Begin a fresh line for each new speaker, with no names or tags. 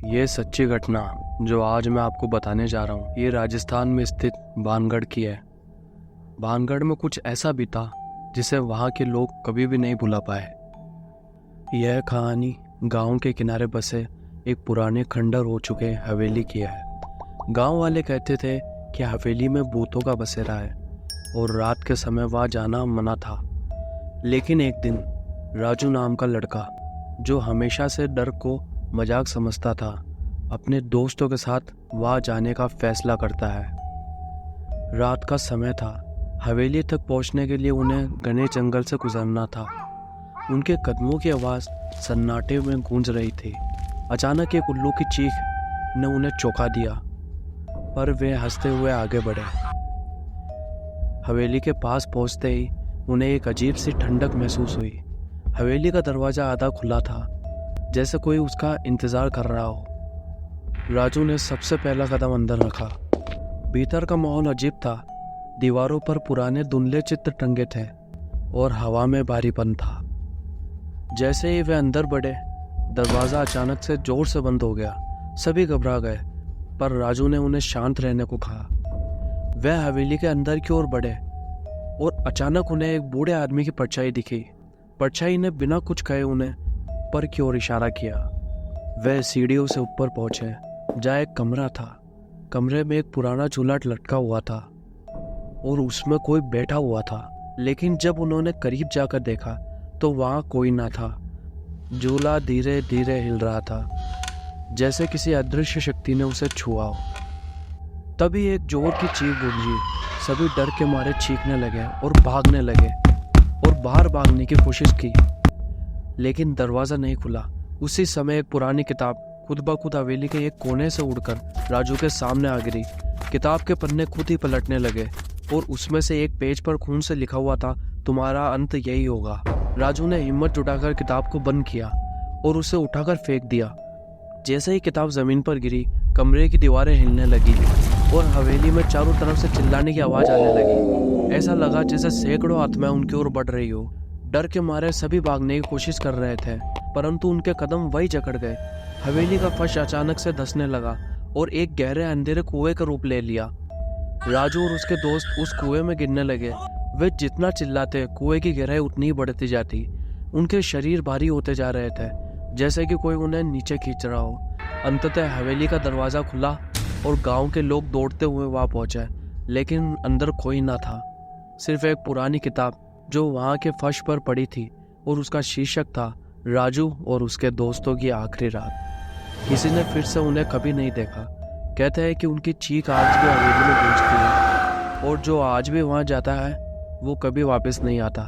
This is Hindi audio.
ये सच्ची घटना जो आज मैं आपको बताने जा रहा हूँ, ये राजस्थान में स्थित भानगढ़ की है। भानगढ़ में कुछ ऐसा बीता जिसे वहाँ के लोग कभी भी नहीं भुला पाए। यह कहानी गांव के किनारे बसे एक पुराने खंडर हो चुके हवेली की है। गांव वाले कहते थे कि हवेली में भूतों का बसेरा है और रात के समय वहाँ जाना मना था। लेकिन एक दिन राजू नाम का लड़का, जो हमेशा से डर को मजाक समझता था, अपने दोस्तों के साथ वहाँ जाने का फैसला करता है। रात का समय था। हवेली तक पहुँचने के लिए उन्हें घने जंगल से गुजरना था। उनके कदमों की आवाज़ सन्नाटे में गूंज रही थी। अचानक एक उल्लू की चीख ने उन्हें चौंका दिया, पर वे हंसते हुए आगे बढ़े। हवेली के पास पहुंचते ही उन्हें एक अजीब सी ठंडक महसूस हुई। हवेली का दरवाज़ा आधा खुला था, जैसे कोई उसका इंतज़ार कर रहा हो। राजू ने सबसे पहला कदम अंदर रखा। भीतर का माहौल अजीब था। दीवारों पर पुराने धुंधले चित्र टंगे थे और हवा में भारीपन था। जैसे ही वे अंदर बढ़े, दरवाज़ा अचानक से जोर से बंद हो गया। सभी घबरा गए, पर राजू ने उन्हें शांत रहने को कहा। वह हवेली के अंदर की ओर बढ़े और अचानक उन्हें एक बूढ़े आदमी की परछाई दिखी। परछाई ने बिना कुछ कहे उन्हें ऊपर की ओर इशारा किया। वह सीढ़ियों से ऊपर पहुंचे, जहाँ एक कमरा था। कमरे में एक पुराना चूल्हा लटका हुआ था और उसमें कोई बैठा हुआ था। लेकिन जब उन्होंने करीब जाकर देखा तो वहाँ कोई ना था। चूल्हा धीरे धीरे हिल रहा था, जैसे किसी अदृश्य शक्ति ने उसे छुआ हो। तभी एक जोर की चीख गूंजी। सभी डर के मारे चीखने लगे और भागने लगे और बाहर भागने की कोशिश की, लेकिन दरवाज़ा नहीं खुला। उसी समय एक पुरानी किताब खुद ब खुद हवेली के एक कोने से उड़कर राजू के सामने आ गिरी। किताब के पन्ने खुद ही पलटने लगे और उसमें से एक पेज पर खून से लिखा हुआ था, तुम्हारा अंत यही होगा। राजू ने हिम्मत जुटाकर किताब को बंद किया और उसे उठाकर फेंक दिया। जैसे ही किताब जमीन पर गिरी, कमरे की दीवारें हिलने लगी और हवेली में चारों तरफ से चिल्लाने की आवाज़ आने लगी। ऐसा लगा जैसे सैकड़ों आत्माएं उनकी ओर बढ़ रही हो। डर के मारे सभी भागने की कोशिश कर रहे थे, परंतु उनके कदम वही जकड़ गए। हवेली का फर्श अचानक से धंसने लगा और एक गहरे अंधेरे कुएं का रूप ले लिया। राजू और उसके दोस्त उस कुएं में गिरने लगे। वे जितना चिल्लाते, कुएं की गहराई उतनी ही बढ़ती जाती। उनके शरीर भारी होते जा रहे थे, जैसे कि कोई उन्हें नीचे खींच रहा हो। अंततः हवेली का दरवाज़ा खुला और गांव के लोग दौड़ते हुए वहां पहुंचे, लेकिन अंदर कोई ना था। सिर्फ एक पुरानी किताब जो वहां के फर्श पर पड़ी थी और उसका शीर्षक था, राजू और उसके दोस्तों की आखिरी रात। किसी ने फिर से उन्हें कभी नहीं देखा। कहते हैं कि उनकी चीख आज भी हवेली में गूंजती है और जो आज भी वहां जाता है वो कभी वापस नहीं आता।